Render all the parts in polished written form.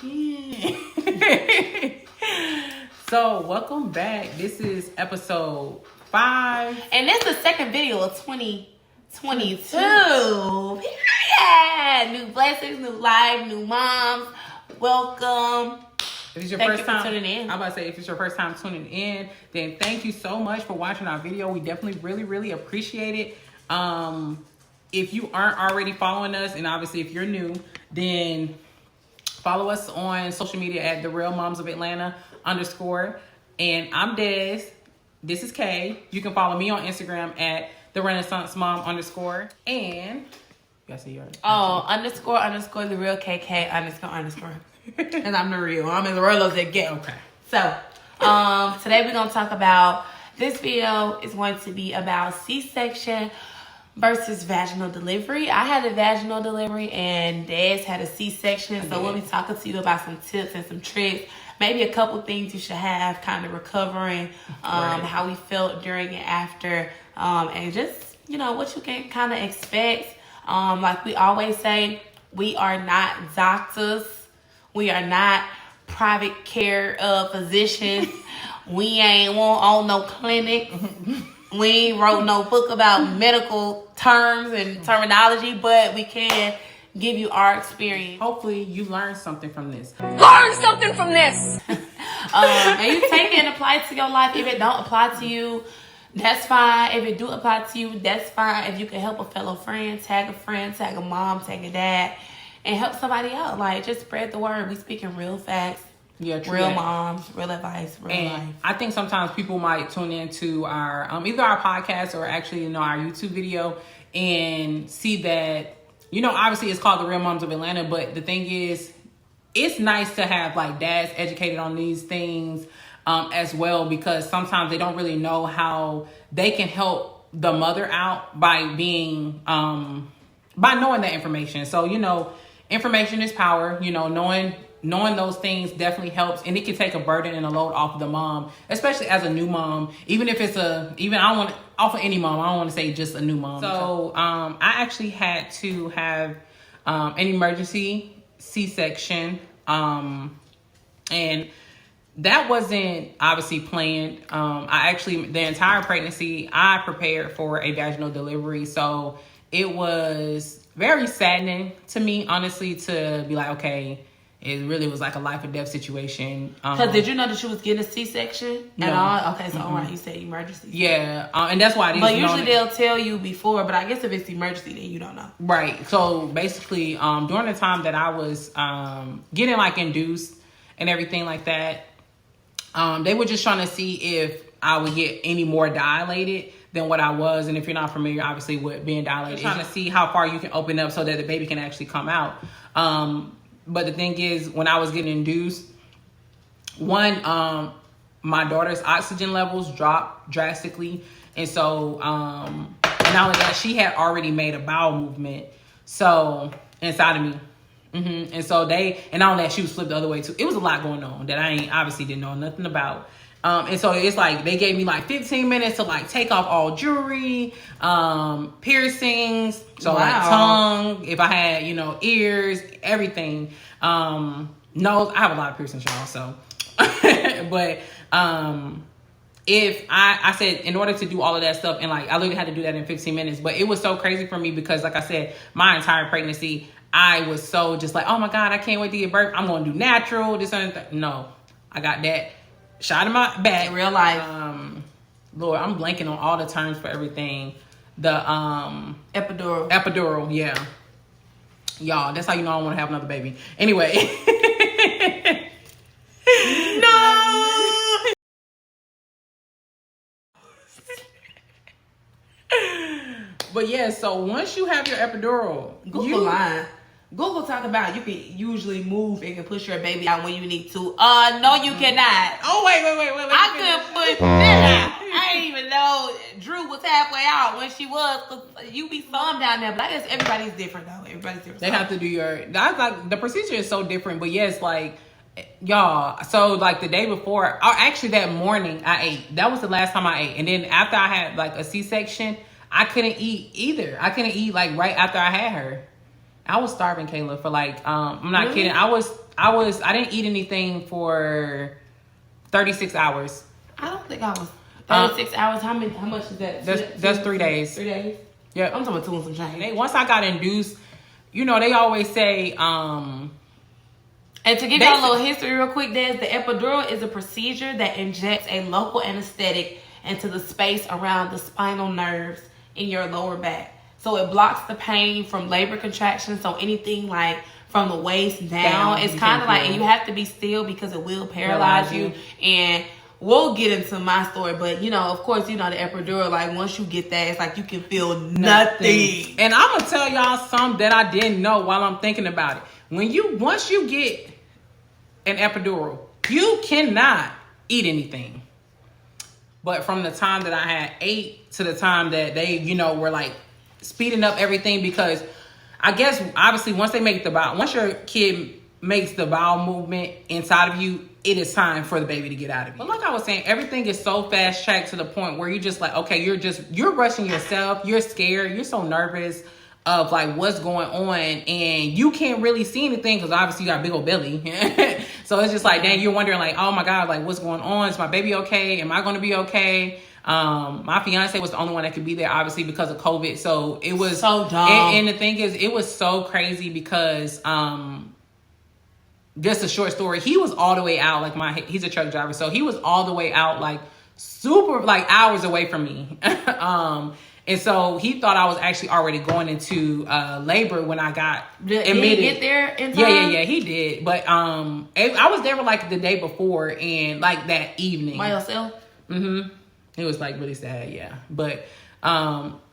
again. So, welcome back. This is episode 5. And this is the second video of 2022. Yeah! New blessings, new life, new moms. Welcome. If it's your Thank first you for time tuning in. I'm about to say, if it's your first time tuning in, then thank you so much for watching our video. We definitely really appreciate it. If you aren't already following us, and obviously if you're new, then follow us on social media at The Real Moms of Atlanta _. And I'm Des. This is Kay. You can follow me on Instagram at The Renaissance Mom _. And you gotta say yours. __ the real KK __. And I'm the real. I'm in the real of the get. Okay. So, today we're gonna talk about, this video is going to be about C-section versus vaginal delivery. I had a vaginal delivery and Des had a C-section. So we'll be talking to you about some tips and some tricks. Maybe a couple things you should have kind of recovering, how we felt during and after, and just, you know, what you can kind of expect. Like we always say, we are not doctors. We are not private care physicians. We ain't on no clinic. We ain't wrote no book about medical terms and terminology, but we can give you our experience. Hopefully you learned something from this. Learn something from this. And you take it and apply it to your life. If it don't apply to you, that's fine. If it do apply to you, that's fine. If you can help a fellow friend, tag a mom, tag a dad, and help somebody out. Like, just spread the word. We speaking real facts. Yeah, true. Real moms, real advice, real life. I think sometimes people might tune into our either our podcast or actually, our YouTube video and see that, obviously it's called The Real Moms of Atlanta, but the thing is, it's nice to have like dads educated on these things as well, because sometimes they don't really know how they can help the mother out by being by knowing that information. So, information is power. Knowing those things definitely helps, and it can take a burden and a load off of the mom, especially as a new mom. Even if it's I don't want to offer any mom. I don't want to say just a new mom. So I actually had to have an emergency C-section, and that wasn't obviously planned. The entire pregnancy, I prepared for a vaginal delivery, so it was very saddening to me, honestly, to be like, okay, it really was like a life or death situation. Because did you know that you was getting a C-section at all? Okay, so all right, you said emergency. Yeah, and that's why it is. But usually they'll tell you before, but I guess if it's emergency, then you don't know. Right. So basically, during the time that I was getting like induced and everything like that, they were just trying to see if I would get any more dilated than what I was. And if you're not familiar, obviously, with being dilated, trying to see how far you can open up so that the baby can actually come out. But the thing is, when I was getting induced, my daughter's oxygen levels dropped drastically. And so, not only that, she had already made a bowel movement. So, inside of me. And so and not only that, she was flipped the other way too. It was a lot going on that I obviously didn't know nothing about. And so it's like they gave me like 15 minutes to like take off all jewelry, piercings, so like tongue, if I had, ears, everything. Nose, I have a lot of piercings, y'all, so. But if I said, in order to do all of that stuff, and like I literally had to do that in 15 minutes, but it was so crazy for me because, like I said, my entire pregnancy, I was so just like, oh my God, I can't wait to give birth. I'm going to do natural, this and that. No, I got that shot in my back. In real life. Lord, I'm blanking on all the terms for everything. The epidural, yeah. Y'all, that's how you know I want to have another baby. Anyway. No! But yeah, so once you have your epidural, Google talk about you can usually move and can push your baby out when you need to. No, you cannot. Oh, wait. I couldn't push that out. I didn't even know Drew was halfway out when she was. Cause you be some down there, but I guess everybody's different though. Everybody's different. They have to do the procedure is so different, but yes, like, y'all, so like the day before, or actually that morning I ate. That was the last time I ate. And then after I had like a C-section, I couldn't eat either. I couldn't eat like right after I had her. I was starving, Kayla, for like, I'm not kidding. I was didn't eat anything for 36 hours. I don't think I was 36 hours. How much is that? That's 3 days. 3 days? Yeah. I'm talking about 2 and some change. Once I got induced, you know, they always say, and to give y'all a little history real quick, the epidural is a procedure that injects a local anesthetic into the space around the spinal nerves in your lower back. So it blocks the pain from labor contractions. So anything like from the waist down, it's kind of like, and you have to be still because it will paralyze you. And we'll get into my story, but you know, of course, you know, the epidural, like once you get that, it's like you can feel nothing. And I'm gonna tell y'all something that I didn't know while I'm thinking about it. Once you get an epidural, you cannot eat anything. But from the time that I had 8 to the time that they, you know, were like speeding up everything, because I guess obviously once your kid makes the bowel movement inside of you, it is time for the baby to get out of you. But like I was saying, everything is so fast tracked to the point where you're just like, okay, you're rushing yourself. You're scared. You're so nervous of like what's going on, and you can't really see anything because obviously you got a big old belly. So it's just like, dang, you're wondering like, oh my God, like what's going on? Is my baby okay? Am I going to be okay? My fiance was the only one that could be there, obviously because of COVID. So it was so dumb. And the thing is, it was so crazy because, just a short story, he was all the way out, like he's a truck driver, so he was all the way out, like super, like hours away from me. And so he thought I was actually already going into labor when I got admitted. Did he get there in time? Yeah, he did. But I was there for like the day before and like that evening. By yourself? Mm-hmm. It was like really sad, yeah. But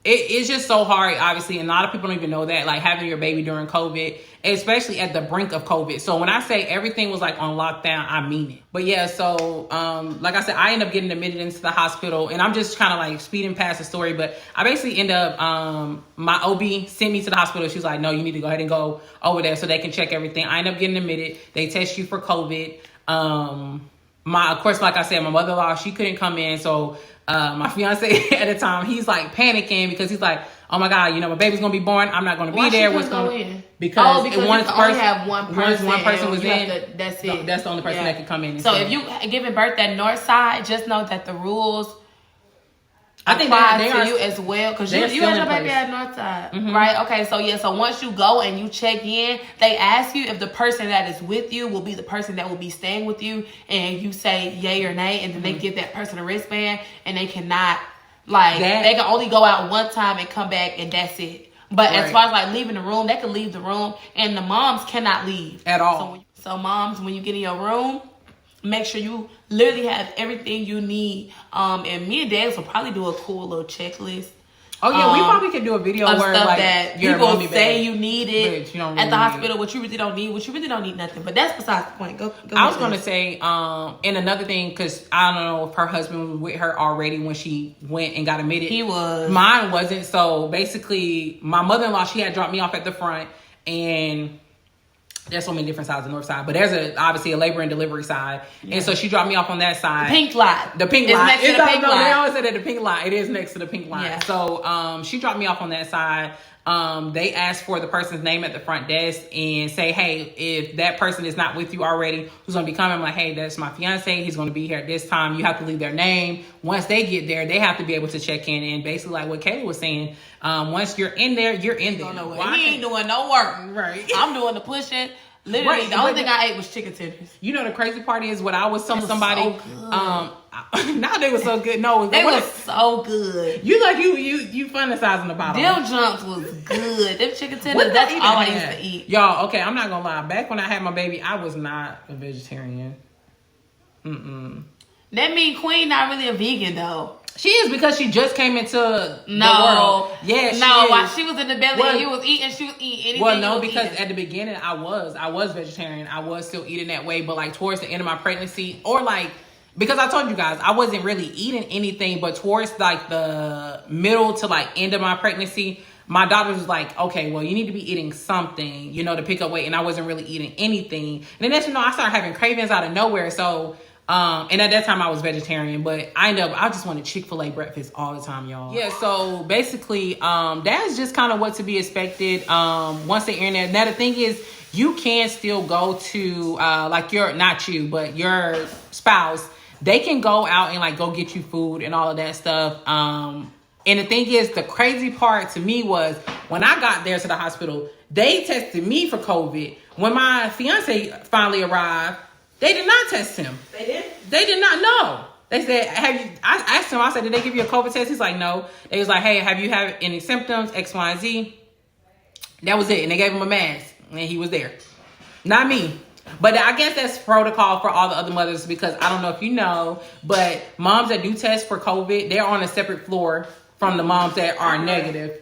it's just so hard, obviously, and a lot of people don't even know that, like having your baby during COVID, especially at the brink of COVID. So when I say everything was like on lockdown, I mean it. But yeah, so like I said, I ended up getting admitted into the hospital, and I'm just kind of like speeding past the story, but I basically end up, my OB sent me to the hospital. She was like, no, you need to go ahead and go over there so they can check everything. I end up getting admitted. They test you for COVID. Of course, like I said, my mother-in-law, she couldn't come in, so my fiance at the time, he's like panicking because he's like, oh my God, you know, my baby's gonna be born. I'm not gonna be there. What's going? Because once you only have one person. Once one person was in, that's it. That's the only person that can come in. So if you giving birth at north side, just know that the rules I think apply to you as well, because you had your baby at north side, mm-hmm. right? Okay, so yeah, so once you go and you check in, they ask you if the person that is with you will be the person that will be staying with you, and you say yay or nay, and then mm-hmm. they give that person a wristband, and they cannot, like, they can only go out one time and come back, and that's it. But right. As far as like leaving the room, they can leave the room, and the moms cannot leave at all. So moms, when you get in your room, make sure you literally have everything you need. And me and Dad will probably do a cool little checklist. Oh yeah, we probably could do a video of where stuff like that people say you need it at the hospital, what you really don't need, what you really don't need nothing. But that's besides the point. Go I was gonna say, and another thing, because I don't know if her husband was with her already when she went and got admitted. He was. Mine wasn't. So basically, my mother-in-law, she had dropped me off at the front, and there's so many different sides of the north side, but there's obviously a labor and delivery side. Yeah. And so she dropped me off on that side. The pink lot. The pink it's lot. Next to the pink lot. They always say that the pink lot. It is next to the pink lot. Yeah. So she dropped me off on that side. They asked for the person's name at the front desk and say, hey, if that person is not with you already, who's going to be coming? I'm like, hey, that's my fiance. He's going to be here at this time. You have to leave their name. Once they get there, they have to be able to check in. And basically like what Kayla was saying, once you're in there, you're in there. He ain't doing no work. Right. I'm doing the pushing. Literally, right, the only thing I ate was chicken tenders. You know, the crazy part is what I was telling somebody. So now they were so good. No, they were so good. You like you fantasizing about them. Them jumps was good. Them chicken tenders. That's all I used to eat. Y'all, okay, I'm not gonna lie. Back when I had my baby, I was not a vegetarian. That mean Queen not really a vegan though. She is, because she just came into the world. Yeah, she is. While she was in the belly and you was eating, she was eating anything. Well, no, because at the beginning I was vegetarian. I was still eating that way, but like towards the end of my pregnancy, or like, because I told you guys I wasn't really eating anything, but towards like the middle to like end of my pregnancy, my doctor was like, okay, well, you need to be eating something, you know, to pick up weight. And I wasn't really eating anything. And then next, you know, I started having cravings out of nowhere. So And at that time I was vegetarian, but I just wanted Chick-fil-A breakfast all the time, y'all. Yeah, so basically, that's just kind of what to be expected. Once the internet. Now the thing is, you can still go to not your spouse. They can go out and like go get you food and all of that stuff. And the thing is, the crazy part to me was when I got there to the hospital, they tested me for COVID. When my fiance finally arrived, they did not test him. They did? They did not know. They said, I asked him, I said, did they give you a COVID test? He's like, no. They was like, hey, have you had any symptoms, X, Y, and Z? That was it. And they gave him a mask. And he was there. Not me. But I guess that's protocol for all the other mothers because I don't know if you know, but moms that do test for COVID, they're on a separate floor from the moms that are negative.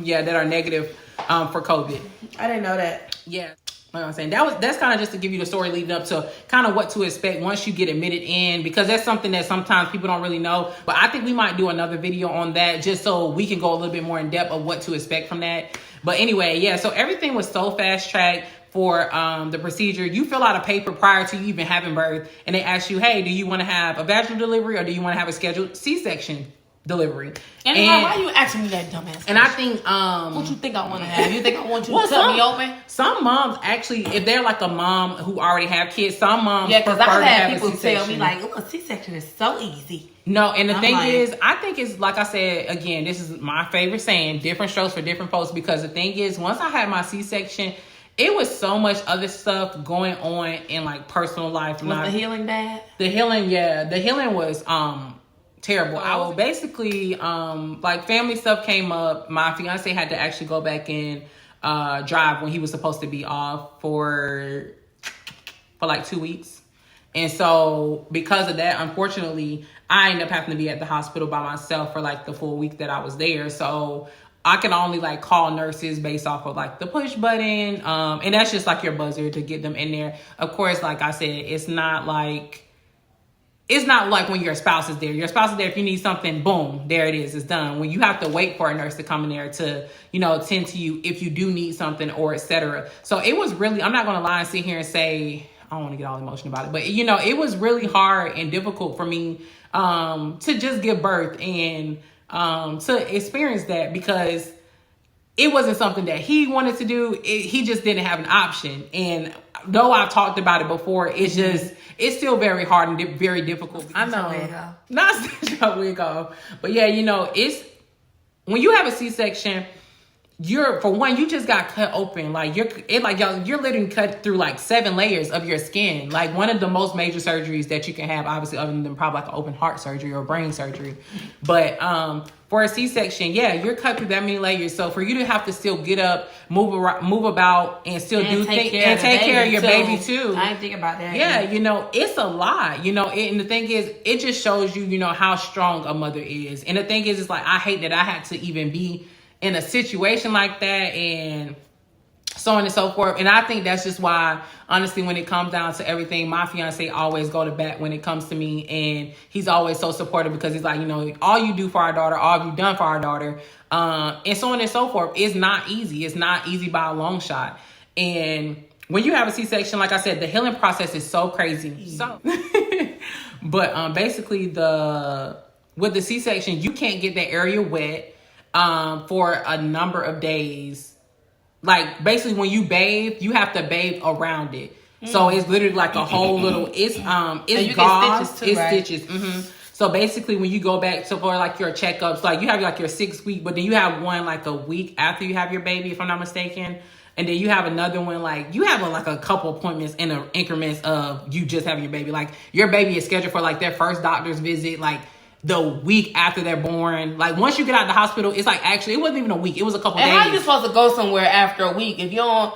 Yeah, that are negative for COVID. I didn't know that. Yeah. Like I'm saying, that's kind of just to give you the story leading up to kind of what to expect once you get admitted in, because that's something that sometimes people don't really know. But I think we might do another video on that just so we can go a little bit more in depth of what to expect from that. But anyway, yeah, so everything was so fast tracked for the procedure. You fill out a paper prior to you even having birth, and they ask you, hey, do you want to have a vaginal delivery or do you want to have a scheduled C-section delivery? And why are you asking me that dumbass? And I think what you think I want to have? You think I want you to cut me open? Some moms actually, if they're like a mom who already have kids, some moms because prefer I've to have people a C-section. tell me like, "Oh, a C-section is so easy." No, and the thing like, is, I think it's like I said again. This is my favorite saying: different strokes for different folks. Because the thing is, once I had my C-section, it was so much other stuff going on in like personal life. Was the healing bad? The healing, yeah, the healing was terrible. I was basically like family stuff came up. My fiance had to actually go back and drive when he was supposed to be off for like 2 weeks. And so because of that, unfortunately, I ended up having to be at the hospital by myself for like the full week that I was there. So I can only like call nurses based off of like the push button. And that's just like your buzzer to get them in there. Of course, like I said, it's not like when your spouse is there. Your spouse is there. If you need something, boom, there it is. It's done. When you have to wait for a nurse to come in there to, attend to you if you do need something or etc. So it was really, I'm not going to lie and sit here and say, I don't want to get all emotional about it, but it was really hard and difficult for me to just give birth and to experience that because it wasn't something that he wanted to do. He just didn't have an option. And though I've talked about it before, it's still very hard and very difficult. I know. Not such a wig off. But yeah, it's when you have a C-section, you just got cut open. Like you're literally cut through like 7 layers of your skin. Like one of the most major surgeries that you can have, obviously, other than probably like an open heart surgery or brain surgery. But for a C-section, yeah, you're cut through that many layers. So for you to have to still get up, move about, and still do things and take care of your baby too. I didn't think about that. Yeah, it's a lot. And the thing is, it just shows you, how strong a mother is. And the thing is, it's like I hate that I had to even be in a situation like that and so on and so forth. And I think that's just why, honestly, when it comes down to everything, my fiance always go to bat when it comes to me. And he's always so supportive because he's like, all you do for our daughter, all you've done for our daughter, and so on and so forth. It's not easy. It's not easy by a long shot. And when you have a C-section, like I said, the healing process is so crazy. So, but basically with the C-section, you can't get that area wet for a number of days. Like basically when you bathe, you have to bathe around it. So it's literally like a whole little, it's gauze, stitches too, right? Stitches. So basically when you go back to for like your checkups, like you have like your 6 week, but then you have one like a week after you have your baby, if I'm not mistaken. And then you have another one, like you have like a couple appointments in increments of you just having your baby. Like your baby is scheduled for like their first doctor's visit, like the week after they're born. Like once you get out of the hospital, it's like actually it wasn't even a week, it was a couple days. And how are you supposed to go somewhere after a week if you don't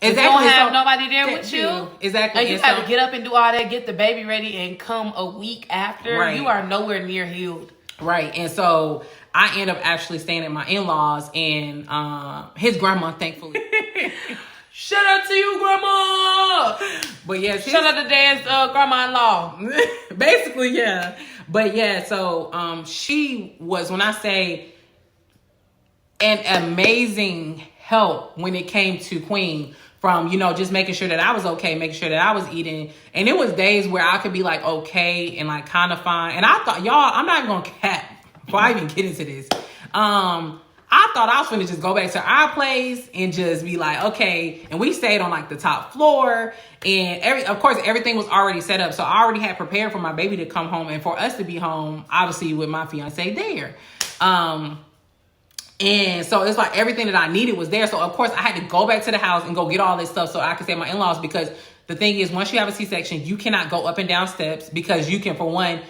have nobody there with you? Exactly. And you have to get up and do all that, get the baby ready, and come a week after, right. You are nowhere near healed. Right. And so I end up actually staying at my in-laws and his grandma, thankfully. Shout out to you, grandma. But yes, shout out to Dad's grandma-in-law. Basically, yeah. But yeah, so she was, when I say an amazing help when it came to Queen. from, you know, just making sure that I was okay, making sure that I was eating. And it was days where I could be like okay and like kind of fine. And I thought, y'all, I'm not even gonna cap before I even get into this. I thought I was gonna just go back to our place and just be like, okay. And we stayed on like the top floor, and of course everything was already set up. So I already had prepared for my baby to come home and for us to be home, obviously with my fiance there. And so it's like everything that I needed was there. So of course I had to go back to the house and go get all this stuff so I could stay at my in-laws, because the thing is, once you have a C-section, you cannot go up and down steps, because you can, for one,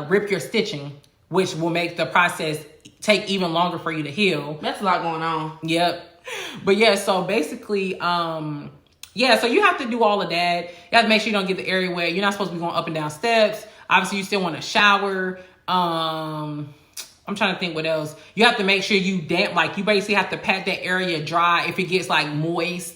rip your stitching, which will make the process take even longer for you to heal. That's a lot going on. Yep. But yeah, so basically, so you have to do all of that. You have to make sure you don't get the area wet. You're not supposed to be going up and down steps. Obviously, you still want to shower. I'm trying to think what else. You have to make sure you you basically have to pat that area dry if it gets like moist.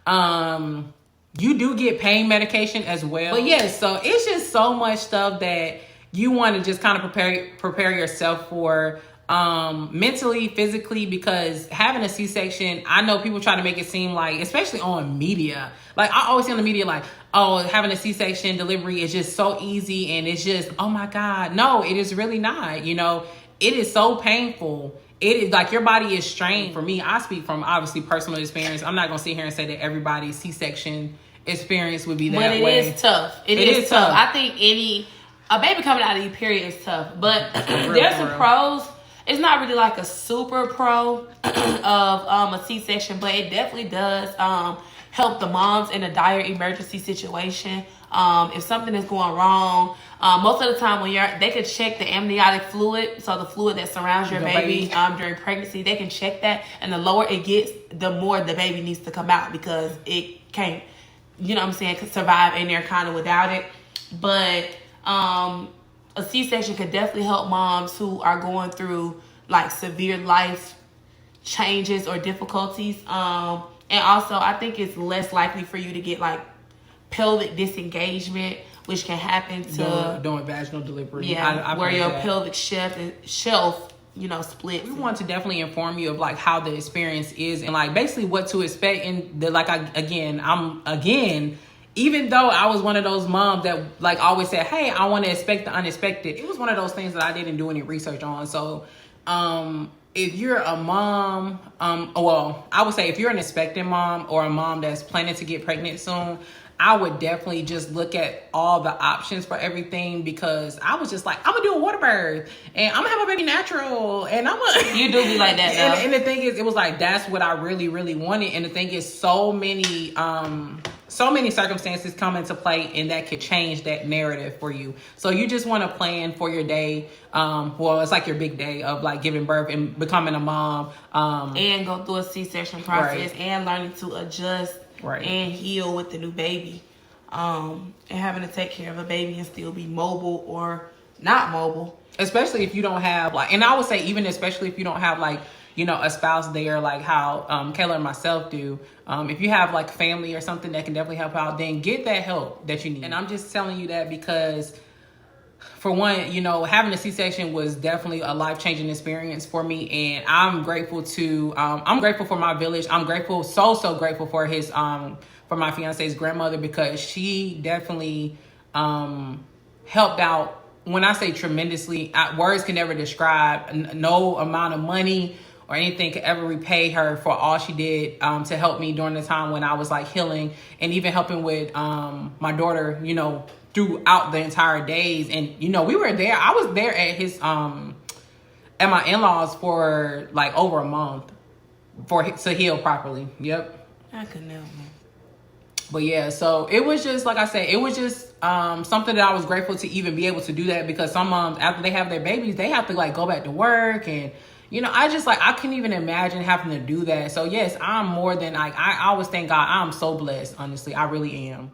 You do get pain medication as well. But yeah, so it's just so much stuff that you want to just kind of prepare yourself for, mentally, physically, because having a C-section, I know people try to make it seem like, especially on media, like I always see on the media like, oh, having a C-section delivery is just so easy and it's just, oh my God. No, it is really not. You know, it is so painful. It is like your body is strained. For me, I speak from obviously personal experience. I'm not gonna sit here and say that everybody's C-section experience would be that way. But it is tough. It is tough. I think a baby coming out of your period is tough, but there's some pros. It's not really like a super pro of a C-section, but it definitely does help the moms in a dire emergency situation. If something is going wrong, most of the time they can check the amniotic fluid, so the fluid that surrounds your baby during pregnancy, they can check that, and the lower it gets, the more the baby needs to come out, because it can't, you know what I'm saying, could survive in there kind of without it. But a C-section could definitely help moms who are going through like severe life changes or difficulties. And also I think it's less likely for you to get like pelvic disengagement, which can happen to doing vaginal delivery. Yeah, where your pelvic shelf, you know, splits. We want to definitely inform you of like how the experience is and like basically what to expect. And even though I was one of those moms that like always said, hey, I want to expect the unexpected, it was one of those things that I didn't do any research on. So if you're a mom, I would say if you're an expectant mom or a mom that's planning to get pregnant soon, I would definitely just look at all the options for everything, because I was just like, I'm gonna do a water birth and I'm gonna have a baby natural, and you do be like that though. And the thing is, it was like that's what I really, really wanted. And the thing is, so many circumstances come into play, and that could change that narrative for you. So you just want to plan for your day. It's like your big day of like giving birth and becoming a mom, and go through a C-section process, right, and learning to adjust. Right. And heal with the new baby, and having to take care of a baby and still be mobile or not mobile. Especially if you don't have and I would say even especially if you don't have like, you know, a spouse there, like how Kayla and myself do. If you have like family or something that can definitely help out, then get that help that you need. And I'm just telling you that because, for one, you know, having a C-section was definitely a life-changing experience for me, and I'm grateful I'm grateful for my village. I'm grateful, so grateful for for my fiance's grandmother, because she definitely helped out. When I say tremendously, words can never describe. No amount of money or anything could ever repay her for all she did to help me during the time when I was like healing, and even helping with my daughter, you know, throughout the entire days. And you know, we were there. I was there at his at my in-laws for like over a month to heal properly. Yep. I could never. But yeah, so it was just like I said, it was just something that I was grateful to even be able to do that, because some moms, after they have their babies, they have to like go back to work, and you know, I couldn't even imagine having to do that. So yes, I'm more than I always thank God. I'm so blessed, honestly. I really am.